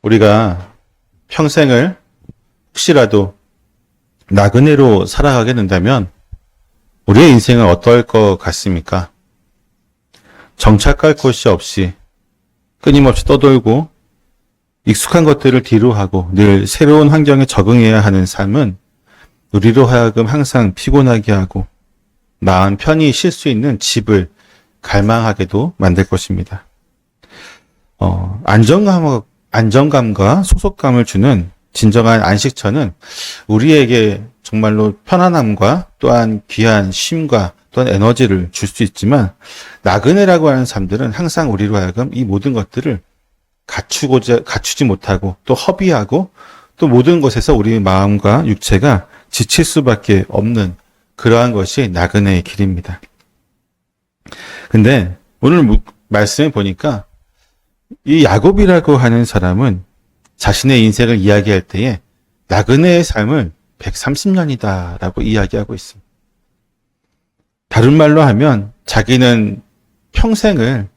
우리가 평생을 혹시라도 나그네로 살아가게 된다면 우리의 인생은 어떨 것 같습니까? 정착할 곳이 없이 끊임없이 떠돌고 익숙한 것들을 뒤로 하고 늘 새로운 환경에 적응해야 하는 삶은 우리로 하여금 항상 피곤하게 하고 마음 편히 쉴 수 있는 집을 갈망하게도 만들 것입니다. 안정감과 소속감을 주는 진정한 안식처는 우리에게 정말로 편안함과 또한 귀한 쉼과 또한 에너지를 줄 수 있지만 나그네라고 하는 삶들은 항상 우리로 하여금 이 모든 것들을 갖추지 못하고 또 허비하고 또 모든 것에서 우리의 마음과 육체가 지칠 수밖에 없는 그러한 것이 나그네의 길입니다. 근데 오늘 말씀에 보니까 이 야곱이라고 하는 사람은 자신의 인생을 이야기할 때에 나그네의 삶을 130년이다 라고 이야기하고 있습니다. 다른 말로 하면 자기는 평생을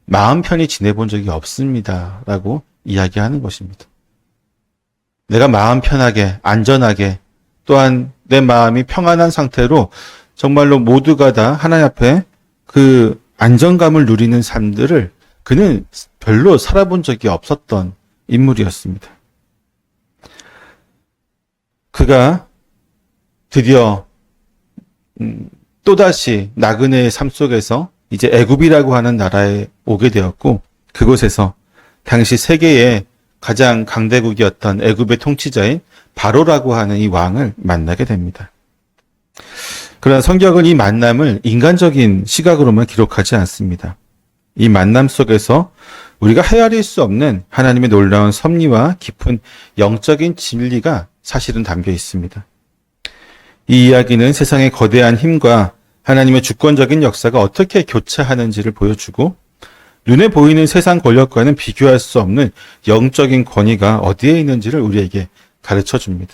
마음 편히 지내본 적이 없습니다 라고 이야기하는 것입니다. 내가 마음 편하게 안전하게 또한 내 마음이 평안한 상태로 정말로 모두가 다 하나님 앞에 그 안정감을 누리는 삶들을 그는 별로 살아본 적이 없었던 인물이었습니다. 그가 드디어 또다시 나그네의 삶 속에서 이제 애굽이라고 하는 나라에 오게 되었고 그곳에서 당시 세계의 가장 강대국이었던 애굽의 통치자인 바로라고 하는 이 왕을 만나게 됩니다. 그러나 성경은 이 만남을 인간적인 시각으로만 기록하지 않습니다. 이 만남 속에서 우리가 헤아릴 수 없는 하나님의 놀라운 섭리와 깊은 영적인 진리가 사실은 담겨 있습니다. 이 이야기는 세상의 거대한 힘과 하나님의 주권적인 역사가 어떻게 교차하는지를 보여주고 눈에 보이는 세상 권력과는 비교할 수 없는 영적인 권위가 어디에 있는지를 우리에게 가르쳐 줍니다.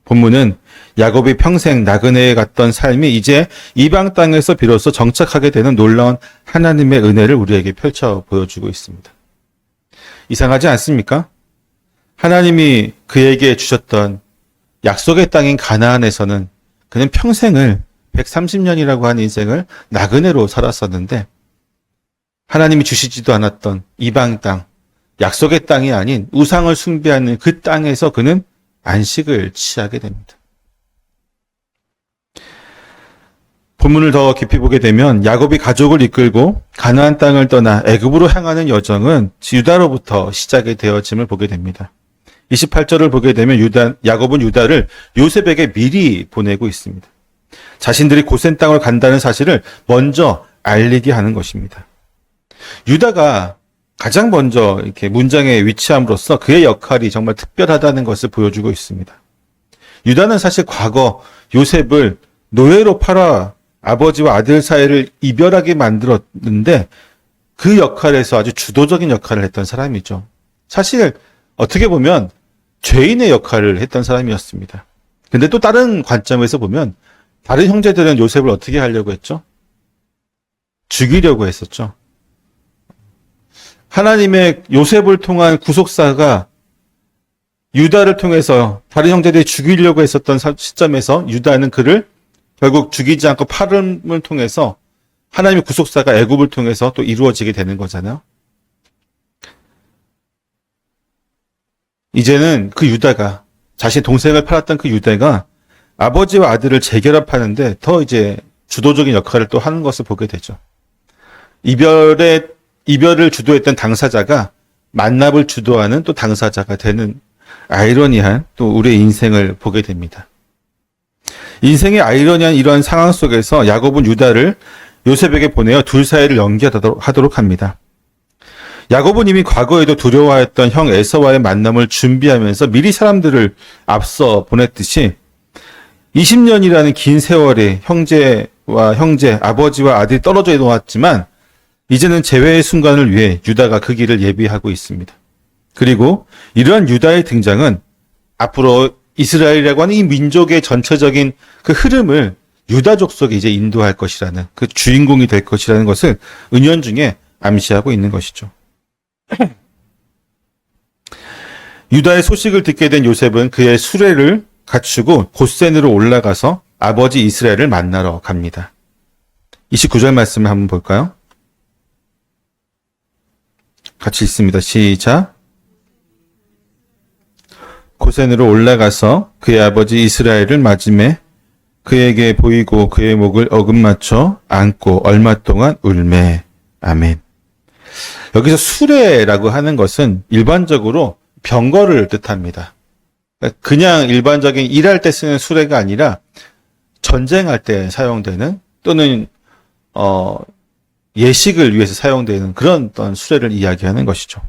본문은 야곱이 평생 나그네에 갔던 삶이 이제 이방 땅에서 비로소 정착하게 되는 놀라운 하나님의 은혜를 우리에게 펼쳐 보여주고 있습니다. 이상하지 않습니까? 하나님이 그에게 주셨던 약속의 땅인 가나안에서는 그는 평생을 130년이라고 하는 인생을 나그네로 살았었는데 하나님이 주시지도 않았던 이방 땅, 약속의 땅이 아닌 우상을 숭배하는 그 땅에서 그는 안식을 취하게 됩니다. 본문을 더 깊이 보게 되면 야곱이 가족을 이끌고 가나안 땅을 떠나 애굽으로 향하는 여정은 유다로부터 시작이 되어짐을 보게 됩니다. 28절을 보게 되면 야곱은 유다를 요셉에게 미리 보내고 있습니다. 자신들이 고센 땅을 간다는 사실을 먼저 알리게 하는 것입니다. 유다가 가장 먼저 이렇게 문장에 위치함으로써 그의 역할이 정말 특별하다는 것을 보여주고 있습니다. 유다는 사실 과거 요셉을 노예로 팔아 아버지와 아들 사이를 이별하게 만들었는데 그 역할에서 아주 주도적인 역할을 했던 사람이죠. 사실 어떻게 보면 죄인의 역할을 했던 사람이었습니다. 근데 또 다른 관점에서 보면 다른 형제들은 요셉을 어떻게 하려고 했죠? 죽이려고 했었죠. 하나님의 요셉을 통한 구속사가 유다를 통해서 다른 형제들이 죽이려고 했었던 시점에서 유다는 그를 결국 죽이지 않고 팔음을 통해서 하나님의 구속사가 애굽을 통해서 또 이루어지게 되는 거잖아요. 이제는 그 유다가 자신 동생을 팔았던 그 유다가 아버지와 아들을 재결합하는데 더 이제 주도적인 역할을 또 하는 것을 보게 되죠. 이별을 주도했던 당사자가 만납을 주도하는 또 당사자가 되는 아이러니한 또 우리의 인생을 보게 됩니다. 인생의 아이러니한 이러한 상황 속에서 야곱은 유다를 요셉에게 보내어 둘 사이를 연결하도록 합니다. 야곱은 이미 과거에도 두려워했던 형 에서와의 만남을 준비하면서 미리 사람들을 앞서 보냈듯이 20년이라는 긴 세월에 형제와 형제, 아버지와 아들이 떨어져 놓았지만 이제는 재회의 순간을 위해 유다가 그 길을 예비하고 있습니다. 그리고 이러한 유다의 등장은 앞으로 이스라엘이라고 하는 이 민족의 전체적인 그 흐름을 유다 족속이 이제 인도할 것이라는 그 주인공이 될 것이라는 것을 은연중에 암시하고 있는 것이죠. 유다의 소식을 듣게 된 요셉은 그의 수레를 갖추고 고센으로 올라가서 아버지 이스라엘을 만나러 갑니다. 29절 말씀을 한번 볼까요? 같이 읽습니다. 시작. 고센으로 올라가서 그의 아버지 이스라엘을 맞으매 그에게 보이고 그의 목을 어긋맞춰 안고 얼마 동안 울매. 아멘. 여기서 수레라고 하는 것은 일반적으로 병거를 뜻합니다. 그냥 일반적인 일할 때 쓰는 수레가 아니라 전쟁할 때 사용되는 또는 예식을 위해서 사용되는 그런 어떤 수레를 이야기하는 것이죠.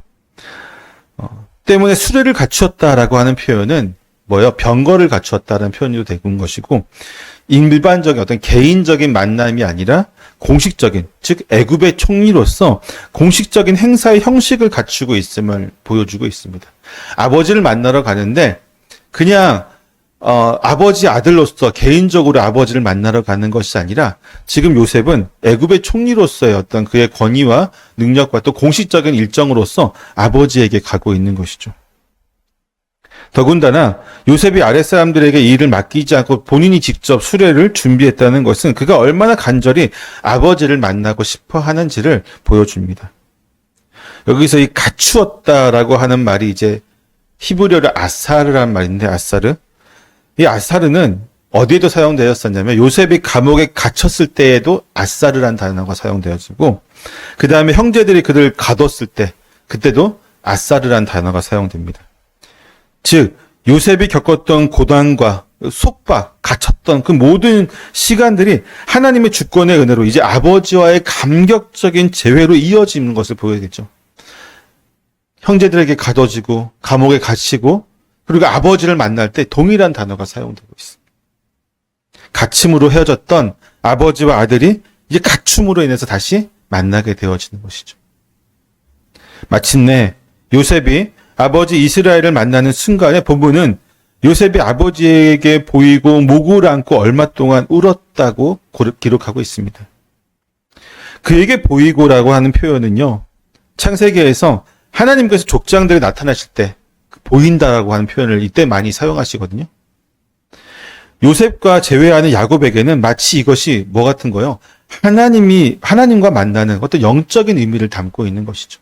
때문에 수레를 갖추었다라고 하는 표현은 뭐예요? 병거를 갖추었다라는 표현도 되는 것이고 일반적인 어떤 개인적인 만남이 아니라 공식적인, 즉 애굽의 총리로서 공식적인 행사의 형식을 갖추고 있음을 보여주고 있습니다. 아버지를 만나러 가는데 그냥 아버지 아들로서 개인적으로 아버지를 만나러 가는 것이 아니라 지금 요셉은 애굽의 총리로서의 어떤 그의 권위와 능력과 또 공식적인 일정으로서 아버지에게 가고 있는 것이죠. 더군다나 요셉이 아랫사람들에게 이 일을 맡기지 않고 본인이 직접 수레를 준비했다는 것은 그가 얼마나 간절히 아버지를 만나고 싶어 하는지를 보여줍니다. 여기서 이 갖추었다라고 하는 말이 이제 히브리어로 아사르란 말인데 아사르. 이 아사르는 어디에도 사용되었었냐면 요셉이 감옥에 갇혔을 때에도 아사르란 단어가 사용되어지고 그 다음에 형제들이 그를 가뒀을 때 그때도 아사르란 단어가 사용됩니다. 즉 요셉이 겪었던 고난과 속박, 갇혔던 그 모든 시간들이 하나님의 주권의 은혜로 이제 아버지와의 감격적인 재회로 이어지는 것을 보여야겠죠. 형제들에게 가둬지고 감옥에 갇히고 그리고 아버지를 만날 때 동일한 단어가 사용되고 있습니다. 갇힘으로 헤어졌던 아버지와 아들이 이제 갖춤으로 인해서 다시 만나게 되어지는 것이죠. 마침내 요셉이 아버지 이스라엘을 만나는 순간에 본문은 요셉이 아버지에게 보이고 목을 안고 얼마 동안 울었다고 기록하고 있습니다. 그에게 보이고라고 하는 표현은요. 창세기에서 하나님께서 족장들이 나타나실 때 보인다라고 하는 표현을 이때 많이 사용하시거든요. 요셉과 제외하는 야곱에게는 마치 이것이 뭐 같은 거요? 하나님과 만나는 어떤 영적인 의미를 담고 있는 것이죠.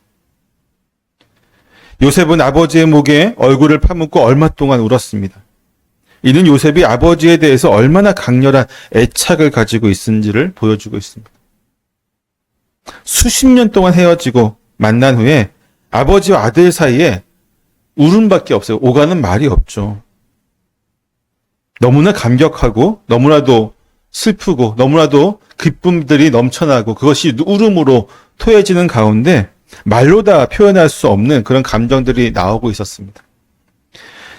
요셉은 아버지의 목에 얼굴을 파묻고 얼마 동안 울었습니다. 이는 요셉이 아버지에 대해서 얼마나 강렬한 애착을 가지고 있는지를 보여주고 있습니다. 수십 년 동안 헤어지고 만난 후에 아버지와 아들 사이에 울음밖에 없어요. 오가는 말이 없죠. 너무나 감격하고 너무나도 슬프고 너무나도 기쁨들이 넘쳐나고 그것이 울음으로 토해지는 가운데 말로 다 표현할 수 없는 그런 감정들이 나오고 있었습니다.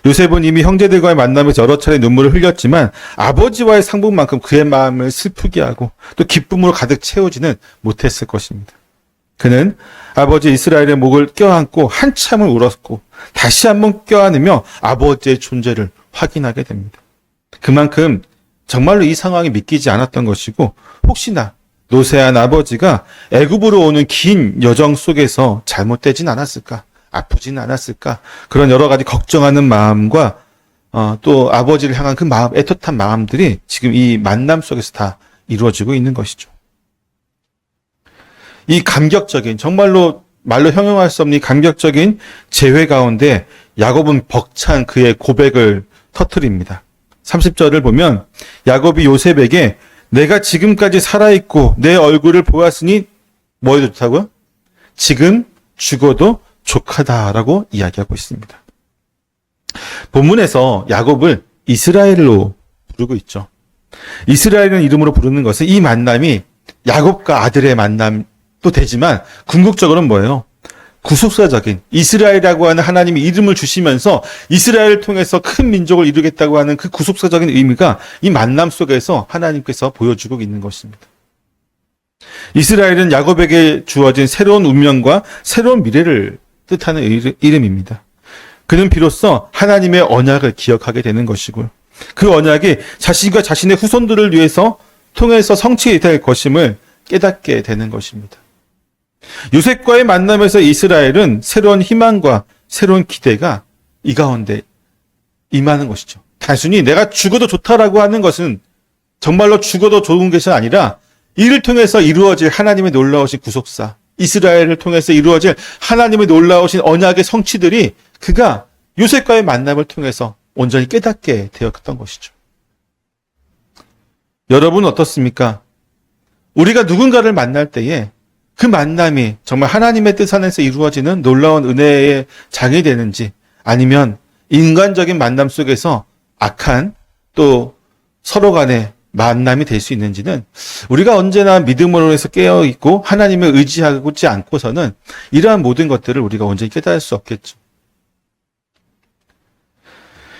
요셉은 이미 형제들과의 만남에서 여러 차례 눈물을 흘렸지만 아버지와의 상봉만큼 그의 마음을 슬프게 하고 또 기쁨으로 가득 채우지는 못했을 것입니다. 그는 아버지 이스라엘의 목을 껴안고 한참을 울었고 다시 한번 껴안으며 아버지의 존재를 확인하게 됩니다. 그만큼 정말로 이 상황이 믿기지 않았던 것이고 혹시나 노쇠한 아버지가 애굽으로 오는 긴 여정 속에서 잘못되진 않았을까? 아프진 않았을까? 그런 여러 가지 걱정하는 마음과 또 아버지를 향한 그 마음, 애틋한 마음들이 지금 이 만남 속에서 다 이루어지고 있는 것이죠. 이 감격적인 정말로 말로 형용할 수 없는 이 감격적인 재회 가운데 야곱은 벅찬 그의 고백을 터뜨립니다. 30절을 보면 야곱이 요셉에게 내가 지금까지 살아있고 내 얼굴을 보았으니 뭐 해도 좋다고요? 지금 죽어도 족하다라고 이야기하고 있습니다. 본문에서 야곱을 이스라엘로 부르고 있죠. 이스라엘이라는 이름으로 부르는 것은 이 만남이 야곱과 아들의 만남도 되지만 궁극적으로는 뭐예요? 구속사적인 이스라엘이라고 하는 하나님이 이름을 주시면서 이스라엘을 통해서 큰 민족을 이루겠다고 하는 그 구속사적인 의미가 이 만남 속에서 하나님께서 보여주고 있는 것입니다. 이스라엘은 야곱에게 주어진 새로운 운명과 새로운 미래를 뜻하는 이름입니다. 그는 비로소 하나님의 언약을 기억하게 되는 것이고요. 그 언약이 자신과 자신의 후손들을 위해서 통해서 성취될 것임을 깨닫게 되는 것입니다. 요셉과의 만남에서 이스라엘은 새로운 희망과 새로운 기대가 이 가운데 임하는 것이죠. 단순히 내가 죽어도 좋다라고 하는 것은 정말로 죽어도 좋은 것이 아니라 이를 통해서 이루어질 하나님의 놀라우신 구속사, 이스라엘을 통해서 이루어질 하나님의 놀라우신 언약의 성취들이 그가 요셉과의 만남을 통해서 온전히 깨닫게 되었던 것이죠. 여러분 어떻습니까? 우리가 누군가를 만날 때에 그 만남이 정말 하나님의 뜻 안에서 이루어지는 놀라운 은혜의 장이 되는지, 아니면 인간적인 만남 속에서 악한 또 서로 간의 만남이 될 수 있는지는 우리가 언제나 믿음으로 해서 깨어있고 하나님을 의지하지 않고서는 이러한 모든 것들을 우리가 온전히 깨달을 수 없겠죠.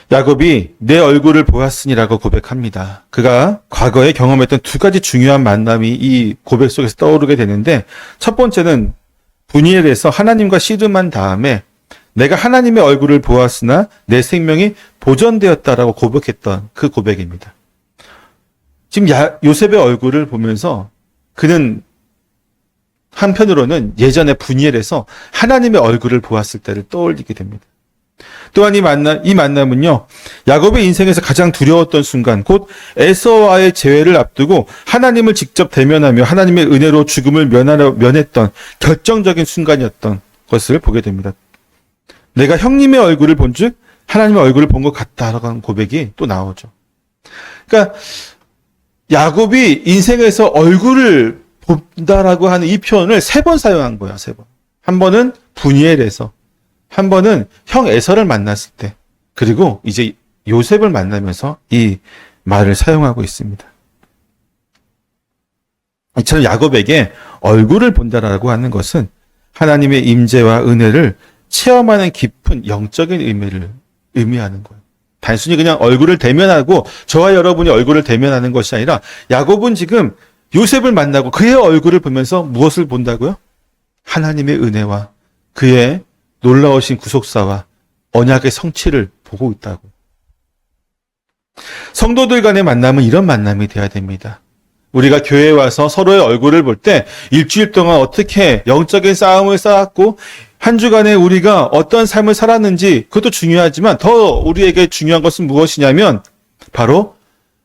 야곱이 내 얼굴을 보았으니라고 고백합니다. 그가 과거에 경험했던 두 가지 중요한 만남이 이 고백 속에서 떠오르게 되는데, 첫 번째는 분이엘에서 하나님과 씨름한 다음에 내가 하나님의 얼굴을 보았으나 내 생명이 보존되었다라고 고백했던 그 고백입니다. 지금 요셉의 얼굴을 보면서 그는 한편으로는 예전에 분이엘에서 하나님의 얼굴을 보았을 때를 떠올리게 됩니다. 또한 이 만남은요, 야곱의 인생에서 가장 두려웠던 순간, 곧 에서와의 재회를 앞두고 하나님을 직접 대면하며 하나님의 은혜로 죽음을 면했던 결정적인 순간이었던 것을 보게 됩니다. 내가 형님의 얼굴을 본즉 하나님의 얼굴을 본 것 같다라고 하는 고백이 또 나오죠. 그러니까 야곱이 인생에서 얼굴을 본다라고 하는 이 표현을 3번 사용한 거야, 3번. 한 번은 분이엘에서, 한 번은 형 에서를 만났을 때, 그리고 이제 요셉을 만나면서 이 말을 사용하고 있습니다. 이처럼 야곱에게 얼굴을 본다라고 하는 것은 하나님의 임재와 은혜를 체험하는 깊은 영적인 의미를 의미하는 거예요. 단순히 그냥 얼굴을 대면하고 저와 여러분이 얼굴을 대면하는 것이 아니라, 야곱은 지금 요셉을 만나고 그의 얼굴을 보면서 무엇을 본다고요? 하나님의 은혜와 그의 놀라우신 구속사와 언약의 성취를 보고 있다고. 성도들 간의 만남은 이런 만남이 되어야 됩니다. 우리가 교회에 와서 서로의 얼굴을 볼 때 일주일 동안 어떻게 영적인 싸움을 쌓았고 한 주간에 우리가 어떤 삶을 살았는지, 그것도 중요하지만 더 우리에게 중요한 것은 무엇이냐면 바로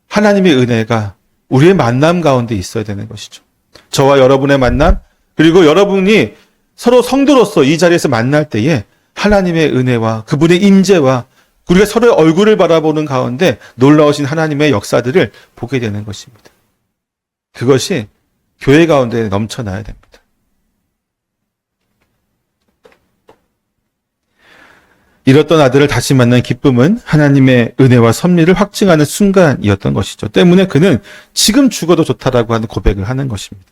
하나님의 은혜가 우리의 만남 가운데 있어야 되는 것이죠. 저와 여러분의 만남, 그리고 여러분이 서로 성도로서 이 자리에서 만날 때에 하나님의 은혜와 그분의 임재와 우리가 서로의 얼굴을 바라보는 가운데 놀라우신 하나님의 역사들을 보게 되는 것입니다. 그것이 교회 가운데 넘쳐나야 됩니다. 잃었던 아들을 다시 만난 기쁨은 하나님의 은혜와 섭리를 확증하는 순간이었던 것이죠. 때문에 그는 지금 죽어도 좋다라고 하는 고백을 하는 것입니다.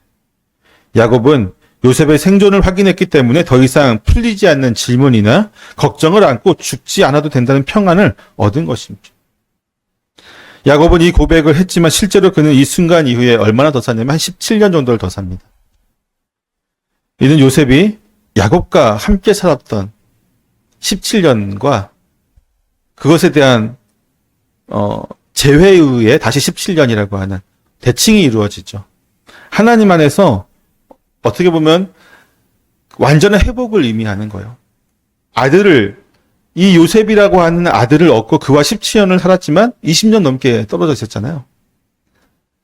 야곱은 요셉의 생존을 확인했기 때문에 더 이상 풀리지 않는 질문이나 걱정을 안고 죽지 않아도 된다는 평안을 얻은 것입니다. 야곱은 이 고백을 했지만 실제로 그는 이 순간 이후에 얼마나 더 사냐면 한 17년 정도를 더 삽니다. 이는 요셉이 야곱과 함께 살았던 17년과 그것에 대한 재회에 의해 다시 17년이라고 하는 대칭이 이루어지죠. 하나님 안에서 어떻게 보면 완전한 회복을 의미하는 거예요. 이 요셉이라고 하는 아들을 얻고 그와 17년을 살았지만 20년 넘게 떨어져 있었잖아요.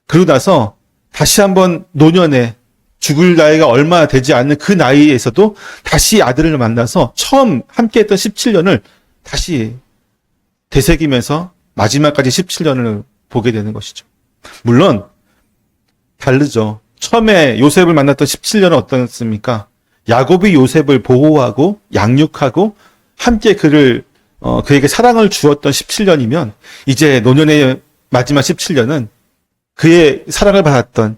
그러고 나서 다시 한번 노년에 죽을 나이가 얼마 되지 않는 그 나이에서도 다시 아들을 만나서 처음 함께했던 17년을 다시 되새기면서 마지막까지 17년을 보게 되는 것이죠. 물론 다르죠. 처음에 요셉을 만났던 17년은 어떻습니까? 야곱이 요셉을 보호하고 양육하고 함께 그에게 사랑을 주었던 17년이면 이제 노년의 마지막 17년은 그의 사랑을 받았던,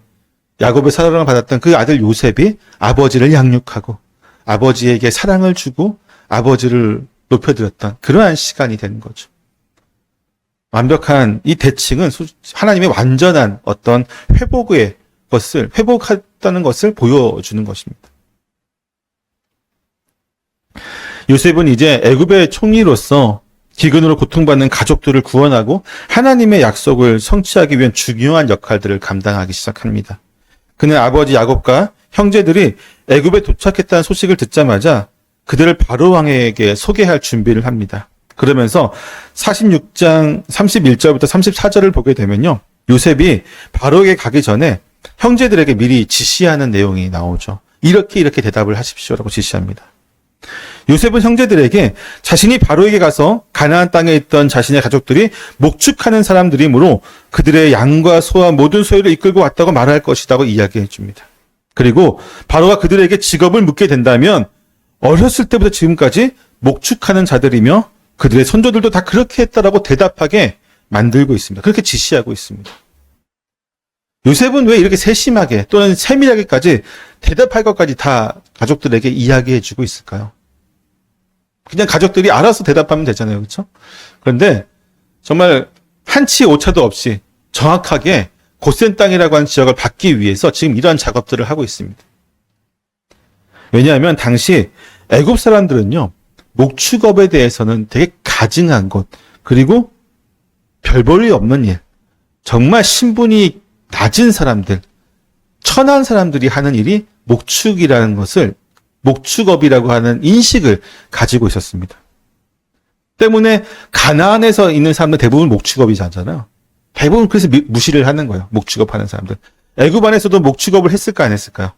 야곱의 사랑을 받았던 그 아들 요셉이 아버지를 양육하고 아버지에게 사랑을 주고 아버지를 높여드렸던 그러한 시간이 되는 거죠. 완벽한 이 대칭은 하나님의 완전한 어떤 회복했다는 것을 보여주는 것입니다. 요셉은 이제 애굽의 총리로서 기근으로 고통받는 가족들을 구원하고 하나님의 약속을 성취하기 위한 중요한 역할들을 감당하기 시작합니다. 그는 아버지 야곱과 형제들이 애굽에 도착했다는 소식을 듣자마자 그들을 바로 왕에게 소개할 준비를 합니다. 그러면서 46장 31절부터 34절을 보게 되면요. 요셉이 바로에게 가기 전에 형제들에게 미리 지시하는 내용이 나오죠. 이렇게 대답을 하십시오라고 지시합니다. 요셉은 형제들에게 자신이 바로에게 가서 가나안 땅에 있던 자신의 가족들이 목축하는 사람들이므로 그들의 양과 소와 모든 소유를 이끌고 왔다고 말할 것이라고 이야기해 줍니다. 그리고 바로가 그들에게 직업을 묻게 된다면 어렸을 때부터 지금까지 목축하는 자들이며 그들의 선조들도 다 그렇게 했다라고 대답하게 만들고 있습니다. 그렇게 지시하고 있습니다. 요셉은 왜 이렇게 세심하게 또는 세밀하게까지 대답할 것까지 다 가족들에게 이야기해 주고 있을까요? 그냥 가족들이 알아서 대답하면 되잖아요. 그렇죠? 그런데 정말 한치 오차도 없이 정확하게 고센 땅이라고 하는 지역을 받기 위해서 지금 이러한 작업들을 하고 있습니다. 왜냐하면 당시 애굽 사람들은요. 목축업에 대해서는 되게 가증한 것, 그리고 별 볼일 없는 일, 정말 신분이 낮은 사람들, 천한 사람들이 하는 일이 목축이라는 것을, 목축업이라고 하는 인식을 가지고 있었습니다. 때문에 가나안에서 있는 사람들 대부분 목축업이잖아요. 대부분 그래서 무시를 하는 거예요. 목축업 하는 사람들. 애굽 안에서도 목축업을 했을까 안 했을까요?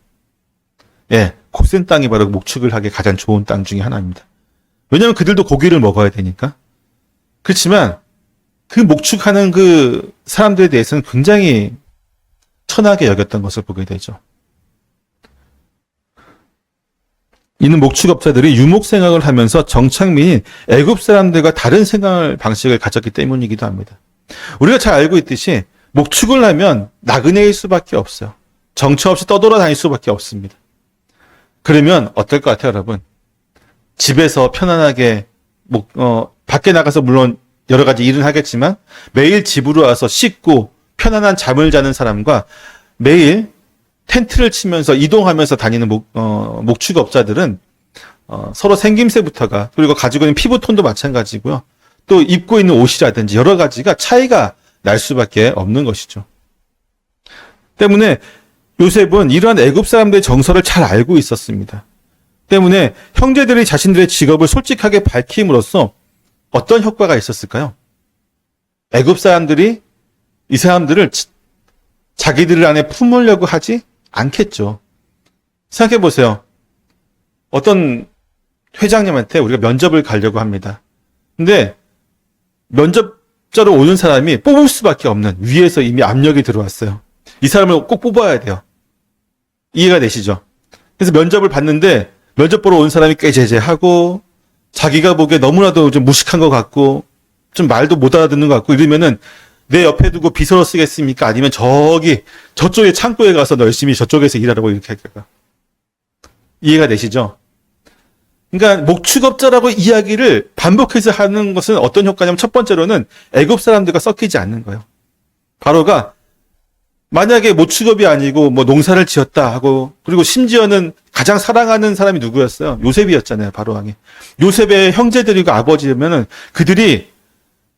예, 고센 땅이 바로 목축을 하기 가장 좋은 땅 중에 하나입니다. 왜냐하면 그들도 고기를 먹어야 되니까. 그렇지만 그 목축하는 그 사람들에 대해서는 굉장히 천하게 여겼던 것을 보게 되죠. 이는 목축업자들이 유목생활을 하면서 정착민인 애굽 사람들과 다른 생활 방식을 가졌기 때문이기도 합니다. 우리가 잘 알고 있듯이 목축을 하면 나그네일 수밖에 없어요. 정처 없이 떠돌아다닐 수밖에 없습니다. 그러면 어떨 것 같아요, 여러분? 집에서 편안하게 밖에 나가서 물론 여러 가지 일은 하겠지만 매일 집으로 와서 씻고 편안한 잠을 자는 사람과 매일 텐트를 치면서 이동하면서 다니는 목축업자들은 서로 생김새부터가, 그리고 가지고 있는 피부톤도 마찬가지고요. 또 입고 있는 옷이라든지 여러 가지가 차이가 날 수밖에 없는 것이죠. 때문에 요셉은 이러한 애굽 사람들의 정서를 잘 알고 있었습니다. 때문에 형제들이 자신들의 직업을 솔직하게 밝힘으로써 어떤 효과가 있었을까요? 애굽 사람들이 이 사람들을 자기들 안에 품으려고 하지 않겠죠. 생각해 보세요. 어떤 회장님한테 우리가 면접을 가려고 합니다. 근데 면접자로 오는 사람이 뽑을 수밖에 없는, 위에서 이미 압력이 들어왔어요. 이 사람을 꼭 뽑아야 돼요. 이해가 되시죠? 그래서 면접을 봤는데 면접 보러 온 사람이 꾀죄죄하고 자기가 보기에 너무나도 좀 무식한 것 같고 좀 말도 못 알아듣는 것 같고 이러면은 내 옆에 두고 비서로 쓰겠습니까? 아니면 저쪽에 창고에 가서 열심히 저쪽에서 일하라고 이렇게 할까요? 이해가 되시죠? 그러니까 목축업자라고 이야기를 반복해서 하는 것은 어떤 효과냐면 첫 번째로는 애굽 사람들과 섞이지 않는 거예요. 바로가 만약에 목축업이 아니고 농사를 지었다 하고, 그리고 심지어는 가장 사랑하는 사람이 누구였어요? 요셉이었잖아요, 바로 왕이. 요셉의 형제들이고 아버지면은 그들이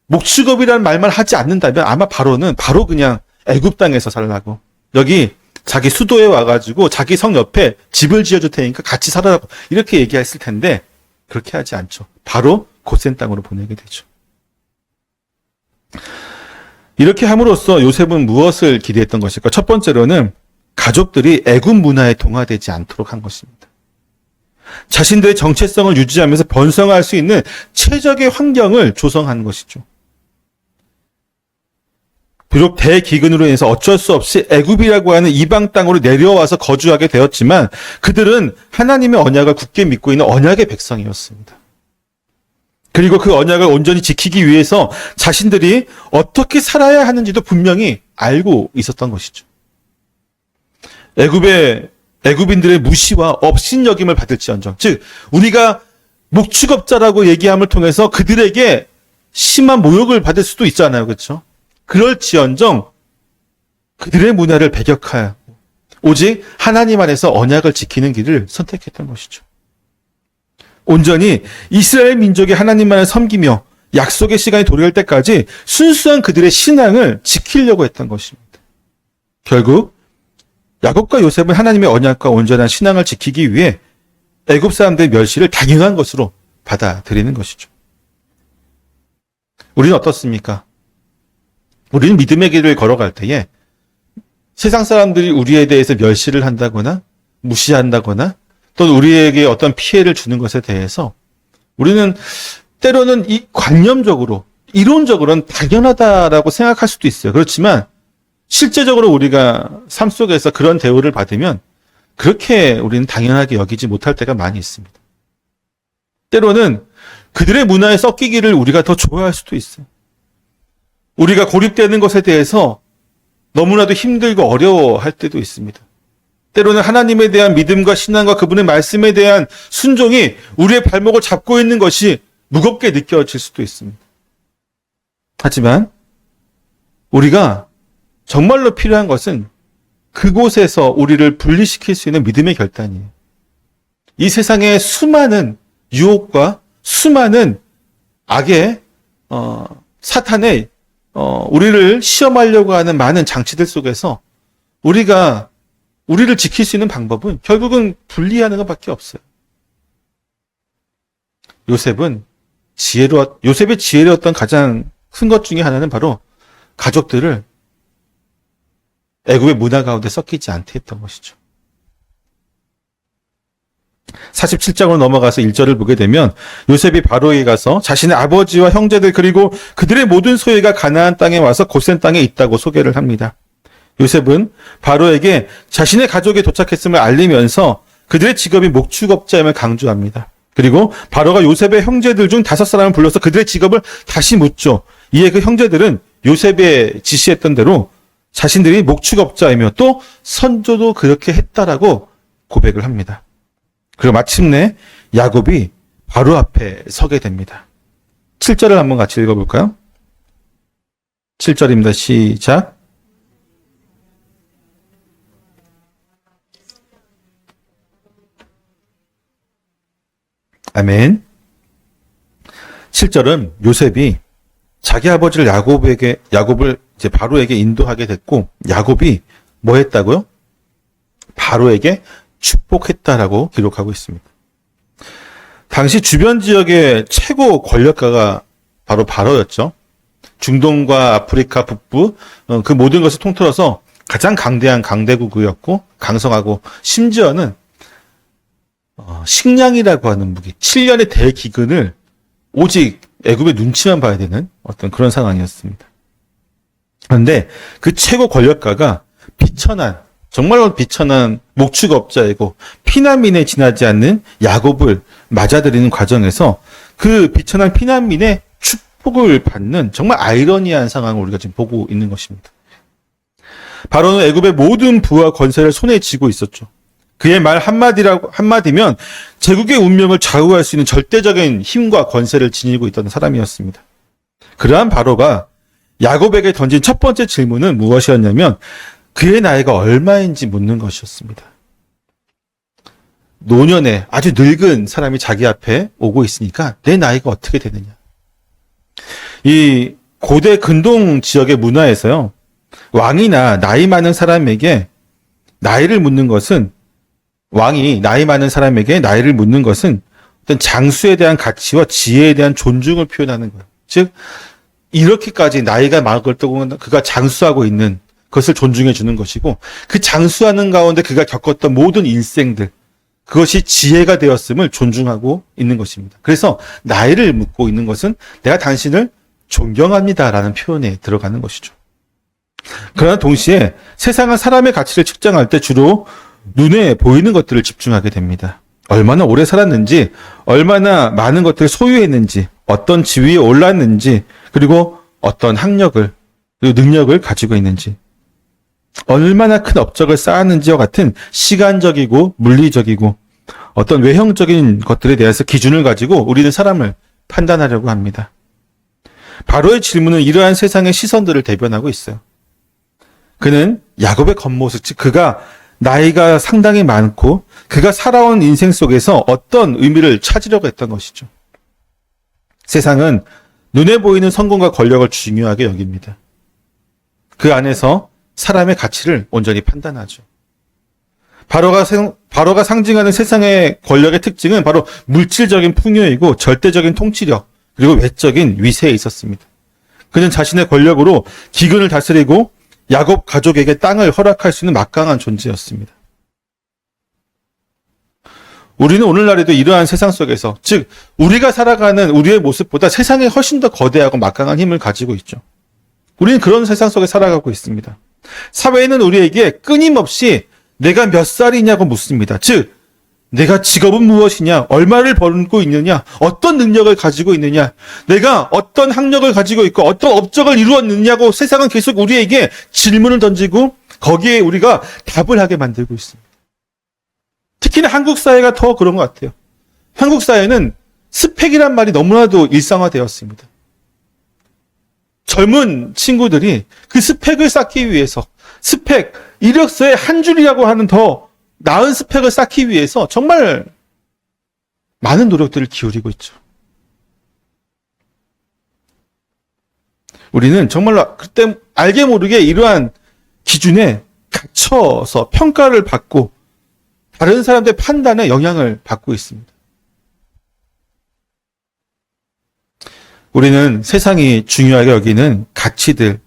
목축업이라는 말만 하지 않는다면 아마 바로는 바로 그냥 애굽 땅에서 살라고, 여기 자기 수도에 와가지고 자기 성 옆에 집을 지어줄 테니까 같이 살아라고 이렇게 얘기했을 텐데 그렇게 하지 않죠. 바로 고센 땅으로 보내게 되죠. 이렇게 함으로써 요셉은 무엇을 기대했던 것일까? 첫 번째로는 가족들이 애굽 문화에 동화되지 않도록 한 것입니다. 자신들의 정체성을 유지하면서 번성할 수 있는 최적의 환경을 조성하는 것이죠. 비록 대기근으로 인해서 어쩔 수 없이 애굽이라고 하는 이방 땅으로 내려와서 거주하게 되었지만 그들은 하나님의 언약을 굳게 믿고 있는 언약의 백성이었습니다. 그리고 그 언약을 온전히 지키기 위해서 자신들이 어떻게 살아야 하는지도 분명히 알고 있었던 것이죠. 애굽인들의 무시와 업신여김을 받을지언정, 즉 우리가 목축업자라고 얘기함을 통해서 그들에게 심한 모욕을 받을 수도 있잖아요. 그렇죠? 그럴지언정 그들의 문화를 배격하여 오직 하나님 안에서 언약을 지키는 길을 선택했던 것이죠. 온전히 이스라엘 민족이 하나님만을 섬기며 약속의 시간이 도래할 때까지 순수한 그들의 신앙을 지키려고 했던 것입니다. 결국 야곱과 요셉은 하나님의 언약과 온전한 신앙을 지키기 위해 애굽 사람들의 멸시를 당연한 것으로 받아들이는 것이죠. 우리는 어떻습니까? 우리는 믿음의 길을 걸어갈 때에 세상 사람들이 우리에 대해서 멸시를 한다거나 무시한다거나 또는 우리에게 어떤 피해를 주는 것에 대해서 우리는 때로는 이 관념적으로, 이론적으로는 당연하다라고 생각할 수도 있어요. 그렇지만 실제적으로 우리가 삶 속에서 그런 대우를 받으면 그렇게 우리는 당연하게 여기지 못할 때가 많이 있습니다. 때로는 그들의 문화에 섞이기를 우리가 더 좋아할 수도 있어요. 우리가 고립되는 것에 대해서 너무나도 힘들고 어려워할 때도 있습니다. 때로는 하나님에 대한 믿음과 신앙과 그분의 말씀에 대한 순종이 우리의 발목을 잡고 있는 것이 무겁게 느껴질 수도 있습니다. 하지만 우리가 정말로 필요한 것은 그곳에서 우리를 분리시킬 수 있는 믿음의 결단이에요. 이 세상의 수많은 유혹과 수많은 악의 사탄의 우리를 시험하려고 하는 많은 장치들 속에서 우리가 우리를 지킬 수 있는 방법은 결국은 분리하는 것밖에 없어요. 요셉의 지혜로웠던 가장 큰 것 중에 하나는 바로 가족들을 애굽의 문화 가운데 섞이지 않게 했던 것이죠. 47장으로 넘어가서 1절을 보게 되면 요셉이 바로에게 가서 자신의 아버지와 형제들 그리고 그들의 모든 소유가 가나안 땅에 와서 고센 땅에 있다고 소개를 합니다. 요셉은 바로에게 자신의 가족이 도착했음을 알리면서 그들의 직업이 목축업자임을 강조합니다. 그리고 바로가 요셉의 형제들 중 5사람을 불러서 그들의 직업을 다시 묻죠. 이에 그 형제들은 요셉의 지시했던 대로 자신들이 목축업자이며 또 선조도 그렇게 했다라고 고백을 합니다. 그리고 마침내 야곱이 바로 앞에 서게 됩니다. 7절을 한번 같이 읽어볼까요? 7절입니다. 시작. 아멘. 7절은 요셉이 자기 아버지를 야곱을 이제 바로에게 인도하게 됐고, 야곱이 뭐 했다고요? 바로에게 축복했다라고 기록하고 있습니다. 당시 주변 지역의 최고 권력가가 바로 바로였죠. 중동과 아프리카 북부 그 모든 것을 통틀어서 가장 강대한 강대국이었고 강성하고 심지어는 식량이라고 하는 무기, 7년의 대기근을 오직 애굽의 눈치만 봐야 되는 어떤 그런 상황이었습니다. 그런데 그 최고 권력가가 정말로 비천한 목축업자이고 피난민에 지나지 않는 야곱을 맞아들이는 과정에서 그 비천한 피난민의 축복을 받는 정말 아이러니한 상황을 우리가 지금 보고 있는 것입니다. 바로는 애굽의 모든 부와 권세를 손에 쥐고 있었죠. 그의 말 한마디면 제국의 운명을 좌우할 수 있는 절대적인 힘과 권세를 지니고 있던 사람이었습니다. 그러한 바로가 야곱에게 던진 첫 번째 질문은 무엇이었냐면 그의 나이가 얼마인지 묻는 것이었습니다. 노년에 아주 늙은 사람이 자기 앞에 오고 있으니까 내 나이가 어떻게 되느냐. 이 고대 근동 지역의 문화에서요, 왕이나 나이 많은 사람에게 나이를 묻는 것은 왕이 나이 많은 사람에게 나이를 묻는 것은 어떤 장수에 대한 가치와 지혜에 대한 존중을 표현하는 거예요. 즉 이렇게까지 나이가 많을 때고 그가 장수하고 있는 것을 존중해 주는 것이고 그 장수하는 가운데 그가 겪었던 모든 일생들 그것이 지혜가 되었음을 존중하고 있는 것입니다. 그래서 나이를 묻고 있는 것은 내가 당신을 존경합니다라는 표현에 들어가는 것이죠. 그러나 동시에 세상은 사람의 가치를 측정할 때 주로 눈에 보이는 것들을 집중하게 됩니다. 얼마나 오래 살았는지, 얼마나 많은 것들을 소유했는지, 어떤 지위에 올랐는지, 그리고 어떤 학력을, 그리고 능력을 가지고 있는지, 얼마나 큰 업적을 쌓았는지와 같은 시간적이고 물리적이고 어떤 외형적인 것들에 대해서 기준을 가지고 우리는 사람을 판단하려고 합니다. 바로의 질문은 이러한 세상의 시선들을 대변하고 있어요. 그는 야곱의 겉모습, 즉 그가 나이가 상당히 많고 그가 살아온 인생 속에서 어떤 의미를 찾으려고 했던 것이죠. 세상은 눈에 보이는 성공과 권력을 중요하게 여깁니다. 그 안에서 사람의 가치를 온전히 판단하죠. 바로가 상징하는 세상의 권력의 특징은 바로 물질적인 풍요이고 절대적인 통치력 그리고 외적인 위세에 있었습니다. 그는 자신의 권력으로 기근을 다스리고 야곱 가족에게 땅을 허락할 수 있는 막강한 존재였습니다. 우리는 오늘날에도 이러한 세상 속에서, 즉 우리가 살아가는 우리의 모습보다 세상에 훨씬 더 거대하고 막강한 힘을 가지고 있죠. 우리는 그런 세상 속에 살아가고 있습니다. 사회는 우리에게 끊임없이 내가 몇 살이냐고 묻습니다. 즉 내가 직업은 무엇이냐, 얼마를 벌고 있느냐, 어떤 능력을 가지고 있느냐, 내가 어떤 학력을 가지고 있고 어떤 업적을 이루었느냐고 세상은 계속 우리에게 질문을 던지고 거기에 우리가 답을 하게 만들고 있습니다. 특히나 한국 사회가 더 그런 것 같아요. 한국 사회는 스펙이란 말이 너무나도 일상화되었습니다. 젊은 친구들이 그 스펙을 쌓기 위해서, 스펙, 이력서에 한 줄이라고 하는 더 나은 스펙을 쌓기 위해서 정말 많은 노력들을 기울이고 있죠. 우리는 정말로 그때 알게 모르게 이러한 기준에 갇혀서 평가를 받고 다른 사람들의 판단에 영향을 받고 있습니다. 우리는 세상이 중요하게 여기는 가치들,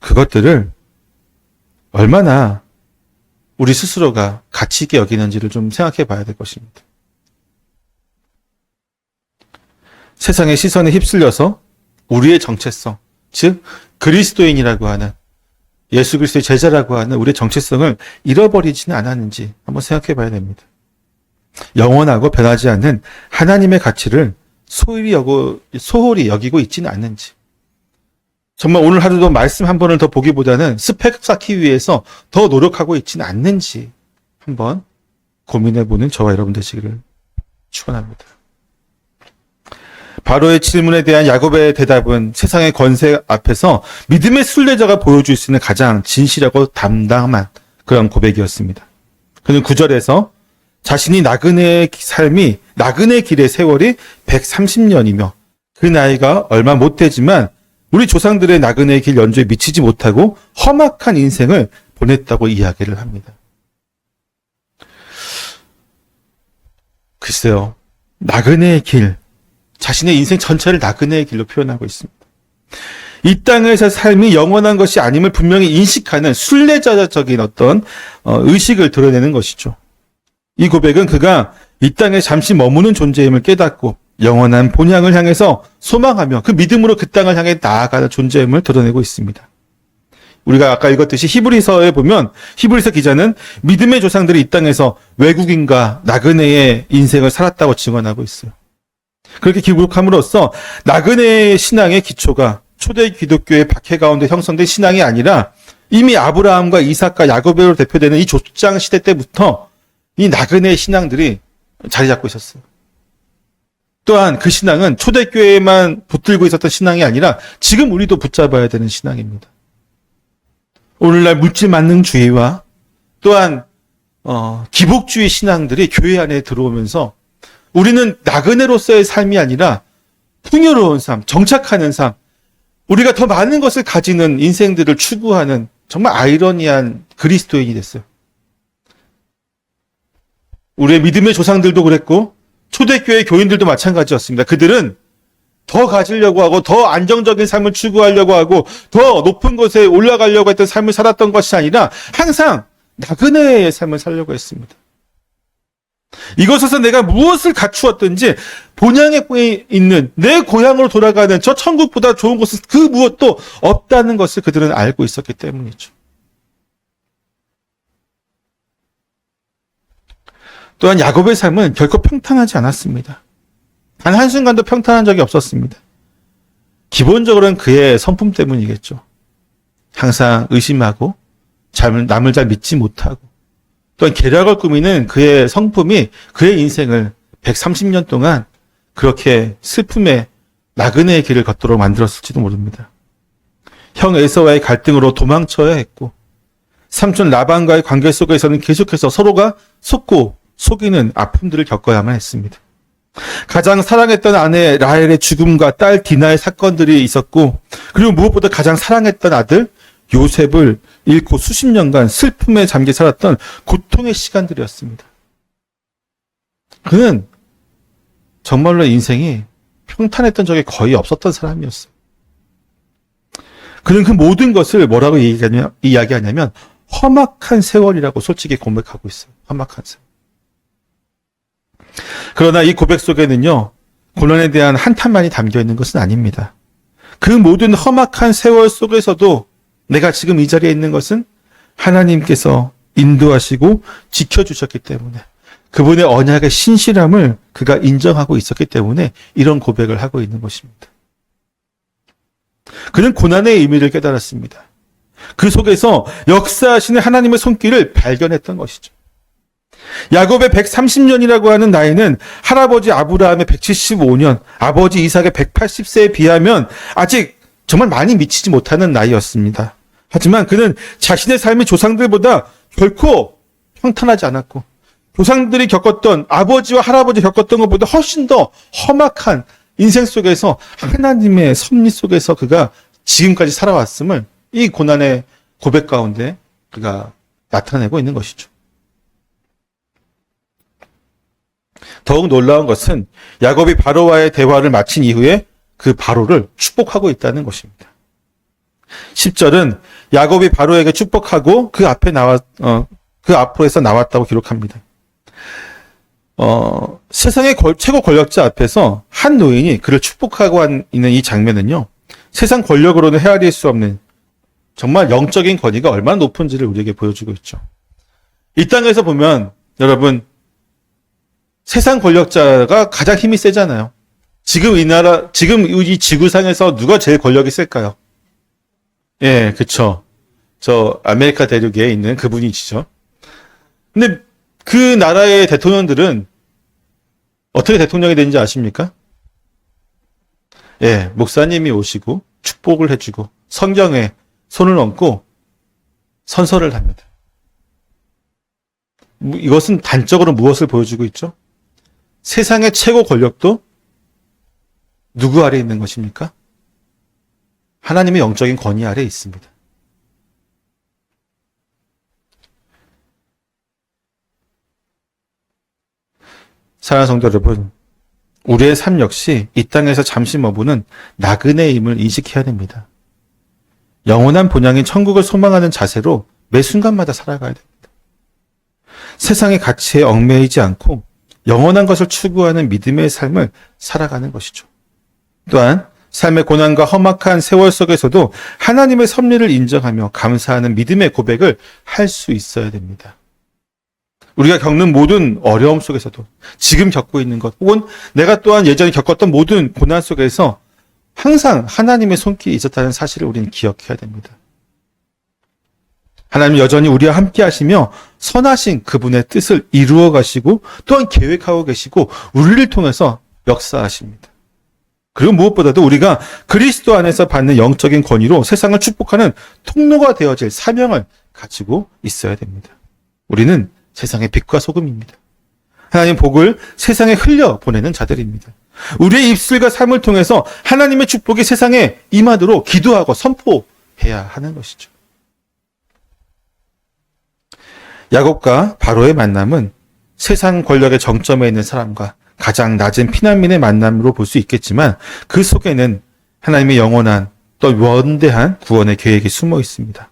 그것들을 얼마나 우리 스스로가 가치 있게 여기는지를 좀 생각해 봐야 될 것입니다. 세상의 시선에 휩쓸려서 우리의 정체성, 즉 그리스도인이라고 하는, 예수 그리스도의 제자라고 하는 우리의 정체성을 잃어버리지는 않았는지 한번 생각해 봐야 됩니다. 영원하고 변하지 않는 하나님의 가치를 소홀히 여기고 있지는 않는지, 정말 오늘 하루도 말씀 한 번을 더 보기보다는 스펙 쌓기 위해서 더 노력하고 있지는 않는지 한번 고민해보는 저와 여러분 되시기를 축원합니다. 바로의 질문에 대한 야곱의 대답은 세상의 권세 앞에서 믿음의 순례자가 보여줄 수 있는 가장 진실하고 담담한 그런 고백이었습니다. 그는 9절에서 자신이 나그네의 삶이, 나그네 길의 세월이 130년이며 그 나이가 얼마 못 되지만 우리 조상들의 나그네의 길 연주에 미치지 못하고 험악한 인생을 보냈다고 이야기를 합니다. 글쎄요, 나그네의 길, 자신의 인생 전체를 나그네의 길로 표현하고 있습니다. 이 땅에서 삶이 영원한 것이 아님을 분명히 인식하는 순례자적인 어떤 의식을 드러내는 것이죠. 이 고백은 그가 이 땅에 잠시 머무는 존재임을 깨닫고 영원한 본향을 향해서 소망하며 그 믿음으로 그 땅을 향해 나아가는 존재임을 드러내고 있습니다. 우리가 아까 읽었듯이 히브리서에 보면 히브리서 기자는 믿음의 조상들이 이 땅에서 외국인과 나그네의 인생을 살았다고 증언하고 있어요. 그렇게 기록함으로써 나그네의 신앙의 기초가 초대 기독교의 박해 가운데 형성된 신앙이 아니라 이미 아브라함과 이삭과 야곱으로 대표되는 이 족장 시대 때부터 이 나그네의 신앙들이 자리 잡고 있었어요. 또한 그 신앙은 초대교회에만 붙들고 있었던 신앙이 아니라 지금 우리도 붙잡아야 되는 신앙입니다. 오늘날 물질만능주의와 또한 기복주의 신앙들이 교회 안에 들어오면서 우리는 나그네로서의 삶이 아니라 풍요로운 삶, 정착하는 삶, 우리가 더 많은 것을 가지는 인생들을 추구하는 정말 아이러니한 그리스도인이 됐어요. 우리의 믿음의 조상들도 그랬고 초대교회 교인들도 마찬가지였습니다. 그들은 더 가지려고 하고 더 안정적인 삶을 추구하려고 하고 더 높은 곳에 올라가려고 했던 삶을 살았던 것이 아니라 항상 나그네의 삶을 살려고 했습니다. 이곳에서 내가 무엇을 갖추었든지 본향에 있는 내 고향으로 돌아가는 저 천국보다 좋은 곳은 그 무엇도 없다는 것을 그들은 알고 있었기 때문이죠. 또한 야곱의 삶은 결코 평탄하지 않았습니다. 단 한순간도 평탄한 적이 없었습니다. 기본적으로는 그의 성품 때문이겠죠. 항상 의심하고 남을 잘 믿지 못하고 또한 계략을 꾸미는 그의 성품이 그의 인생을 130년 동안 그렇게 슬픔의 나그네의 길을 걷도록 만들었을지도 모릅니다. 형 에서와의 갈등으로 도망쳐야 했고 삼촌 라반과의 관계 속에서는 계속해서 서로가 속고 속이는 아픔들을 겪어야만 했습니다. 가장 사랑했던 아내 라헬의 죽음과 딸 디나의 사건들이 있었고 그리고 무엇보다 가장 사랑했던 아들 요셉을 잃고 수십 년간 슬픔에 잠겨 살았던 고통의 시간들이었습니다. 그는 정말로 인생이 평탄했던 적이 거의 없었던 사람이었어요. 그는 그 모든 것을 뭐라고 이야기하냐면 험악한 세월이라고 솔직히 고백하고 있어요. 험악한 세월. 그러나 이 고백 속에는요, 고난에 대한 한탄만이 담겨 있는 것은 아닙니다. 그 모든 험악한 세월 속에서도 내가 지금 이 자리에 있는 것은 하나님께서 인도하시고 지켜주셨기 때문에, 그분의 언약의 신실함을 그가 인정하고 있었기 때문에 이런 고백을 하고 있는 것입니다. 그는 고난의 의미를 깨달았습니다. 그 속에서 역사하시는 하나님의 손길을 발견했던 것이죠. 야곱의 130년이라고 하는 나이는 할아버지 아브라함의 175년, 아버지 이삭의 180세에 비하면 아직 정말 많이 미치지 못하는 나이였습니다. 하지만 그는 자신의 삶이 조상들보다 결코 평탄하지 않았고, 조상들이 겪었던, 아버지와 할아버지 겪었던 것보다 훨씬 더 험악한 인생 속에서 하나님의 섭리 속에서 그가 지금까지 살아왔음을 이 고난의 고백 가운데 그가 나타내고 있는 것이죠. 더욱 놀라운 것은 야곱이 바로와의 대화를 마친 이후에 그 바로를 축복하고 있다는 것입니다. 10절은 야곱이 바로에게 축복하고 그 앞으로에서 나왔다고 기록합니다. 세상의 최고 권력자 앞에서 한 노인이 그를 축복하고 있는 이 장면은요, 세상 권력으로는 헤아릴 수 없는 정말 영적인 권위가 얼마나 높은지를 우리에게 보여주고 있죠. 이 땅에서 보면 여러분, 세상 권력자가 가장 힘이 세잖아요. 지금 이 지구상에서 누가 제일 권력이 셀까요? 예, 그쵸. 저 아메리카 대륙에 있는 그분이시죠. 근데 그 나라의 대통령들은 어떻게 대통령이 되는지 아십니까? 예, 목사님이 오시고 축복을 해주고 성경에 손을 얹고 선서를 합니다. 이것은 단적으로 무엇을 보여주고 있죠? 세상의 최고 권력도 누구 아래에 있는 것입니까? 하나님의 영적인 권위 아래에 있습니다. 사랑하는 성도 여러분, 우리의 삶 역시 이 땅에서 잠시 머무는 나그네임을 인식해야 됩니다. 영원한 본향인 천국을 소망하는 자세로 매 순간마다 살아가야 됩니다. 세상의 가치에 얽매이지 않고 영원한 것을 추구하는 믿음의 삶을 살아가는 것이죠. 또한 삶의 고난과 험악한 세월 속에서도 하나님의 섭리를 인정하며 감사하는 믿음의 고백을 할 수 있어야 됩니다. 우리가 겪는 모든 어려움 속에서도 지금 겪고 있는 것, 혹은 내가 또한 예전에 겪었던 모든 고난 속에서 항상 하나님의 손길이 있었다는 사실을 우리는 기억해야 됩니다. 하나님 여전히 우리와 함께 하시며 선하신 그분의 뜻을 이루어 가시고 또한 계획하고 계시고 우리를 통해서 역사하십니다. 그리고 무엇보다도 우리가 그리스도 안에서 받는 영적인 권위로 세상을 축복하는 통로가 되어질 사명을 가지고 있어야 됩니다. 우리는 세상의 빛과 소금입니다. 하나님 복을 세상에 흘려 보내는 자들입니다. 우리의 입술과 삶을 통해서 하나님의 축복이 세상에 임하도록 기도하고 선포해야 하는 것이죠. 야곱과 바로의 만남은 세상 권력의 정점에 있는 사람과 가장 낮은 피난민의 만남으로 볼 수 있겠지만 그 속에는 하나님의 영원한 또 원대한 구원의 계획이 숨어 있습니다.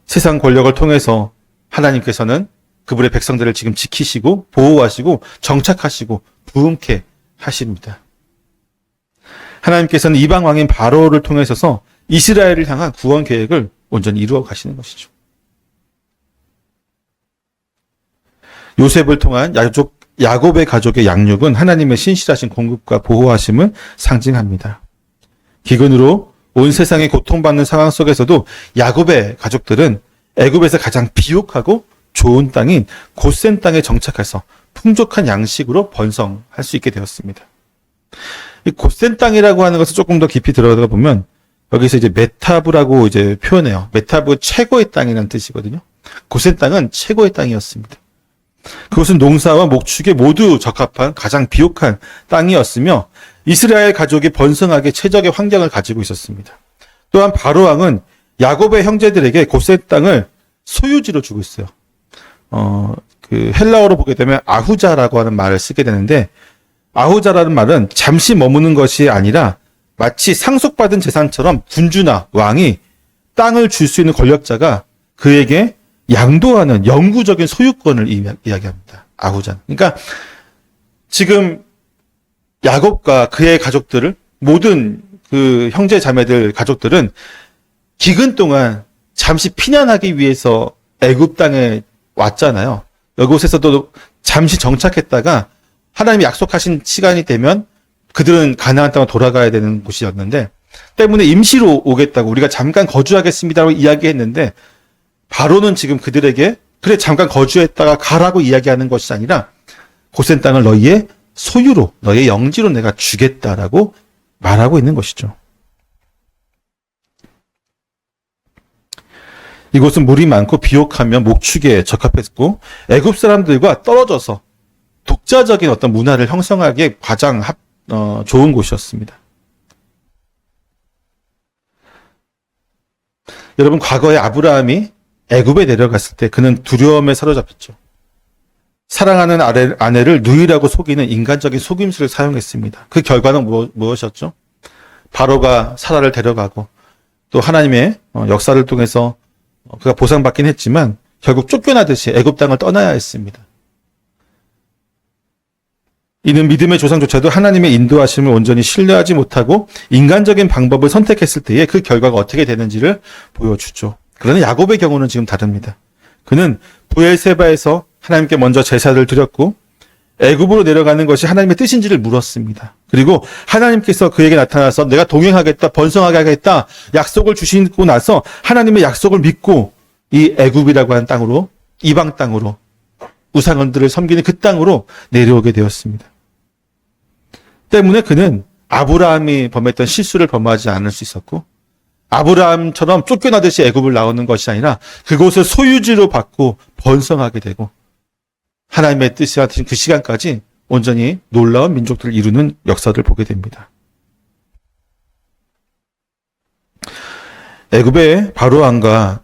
세상 권력을 통해서 하나님께서는 그분의 백성들을 지금 지키시고 보호하시고 정착하시고 부흥케 하십니다. 하나님께서는 이방 왕인 바로를 통해서 이스라엘을 향한 구원 계획을 온전히 이루어 가시는 것이죠. 요셉을 통한 야곱의 가족의 양육은 하나님의 신실하신 공급과 보호하심을 상징합니다. 기근으로 온 세상에 고통받는 상황 속에서도 야곱의 가족들은 애굽에서 가장 비옥하고 좋은 땅인 고센 땅에 정착해서 풍족한 양식으로 번성할 수 있게 되었습니다. 이 고센 땅이라고 하는 것을 조금 더 깊이 들어가 보면 여기서 이제 메타브라고 이제 표현해요. 메타브 최고의 땅이라는 뜻이거든요. 고센 땅은 최고의 땅이었습니다. 그것은 농사와 목축에 모두 적합한 가장 비옥한 땅이었으며 이스라엘 가족이 번성하게 최적의 환경을 가지고 있었습니다. 또한 바로 왕은 야곱의 형제들에게 고센 땅을 소유지로 주고 있어요. 그 헬라어로 보게 되면 아후자라고 하는 말을 쓰게 되는데 아후자라는 말은 잠시 머무는 것이 아니라 마치 상속받은 재산처럼 군주나 왕이 땅을 줄 수 있는 권력자가 그에게 양도하는 영구적인 소유권을 이야기합니다. 아후잔. 그러니까 지금 야곱과 그의 가족들을, 모든 그 형제 자매들 가족들은 기근 동안 잠시 피난하기 위해서 애굽 땅에 왔잖아요. 이곳에서도 잠시 정착했다가 하나님이 약속하신 시간이 되면 그들은 가나안 땅으로 돌아가야 되는 곳이었는데, 때문에 임시로 오겠다고, 우리가 잠깐 거주하겠습니다라고 이야기했는데, 바로는 지금 그들에게 그래 잠깐 거주했다가 가라고 이야기하는 것이 아니라 고센 땅을 너희의 소유로, 너희의 영지로 내가 주겠다라고 말하고 있는 것이죠. 이곳은 물이 많고 비옥하며 목축에 적합했고 애굽 사람들과 떨어져서 독자적인 어떤 문화를 형성하기에 가장 좋은 곳이었습니다. 여러분, 과거에 아브라함이 애굽에 내려갔을 때 그는 두려움에 사로잡혔죠. 사랑하는 아내를 누이라고 속이는 인간적인 속임수를 사용했습니다. 그 결과는 무엇이었죠? 바로가 사라를 데려가고 또 하나님의 역사를 통해서 그가 보상받긴 했지만 결국 쫓겨나듯이 애굽 땅을 떠나야 했습니다. 이는 믿음의 조상조차도 하나님의 인도하심을 온전히 신뢰하지 못하고 인간적인 방법을 선택했을 때에 그 결과가 어떻게 되는지를 보여주죠. 그러나 야곱의 경우는 지금 다릅니다. 그는 브엘세바에서 하나님께 먼저 제사를 드렸고 애굽으로 내려가는 것이 하나님의 뜻인지를 물었습니다. 그리고 하나님께서 그에게 나타나서 내가 동행하겠다, 번성하게 하겠다 약속을 주시고 나서 하나님의 약속을 믿고 이 애굽이라고 하는 땅으로, 이방 땅으로, 우상들을 섬기는 그 땅으로 내려오게 되었습니다. 때문에 그는 아브라함이 범했던 실수를 범하지 않을 수 있었고, 아브라함처럼 쫓겨나듯이 애굽을 나오는 것이 아니라 그곳을 소유지로 받고 번성하게 되고 하나님의 뜻이 같은 그 시간까지 온전히 놀라운 민족들을 이루는 역사를 보게 됩니다. 애굽의 바로 왕과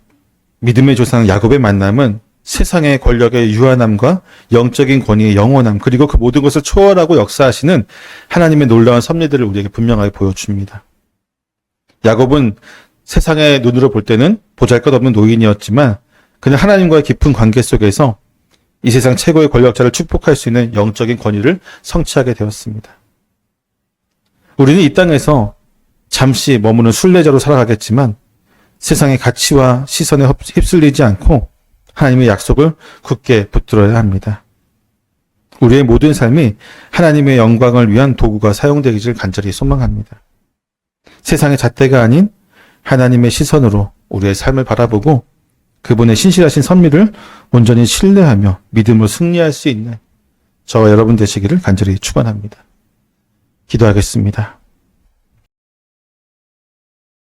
믿음의 조상 야곱의 만남은 세상의 권력의 유한함과 영적인 권위의 영원함, 그리고 그 모든 것을 초월하고 역사하시는 하나님의 놀라운 섭리들을 우리에게 분명하게 보여줍니다. 야곱은 세상의 눈으로 볼 때는 보잘것없는 노인이었지만 그는 하나님과의 깊은 관계 속에서 이 세상 최고의 권력자를 축복할 수 있는 영적인 권위를 성취하게 되었습니다. 우리는 이 땅에서 잠시 머무는 순례자로 살아가겠지만 세상의 가치와 시선에 휩쓸리지 않고 하나님의 약속을 굳게 붙들어야 합니다. 우리의 모든 삶이 하나님의 영광을 위한 도구가 사용되기를 간절히 소망합니다. 세상의 잣대가 아닌 하나님의 시선으로 우리의 삶을 바라보고 그분의 신실하신 섭리를 온전히 신뢰하며 믿음으로 승리할 수 있는 저와 여러분 되시기를 간절히 축원합니다. 기도하겠습니다.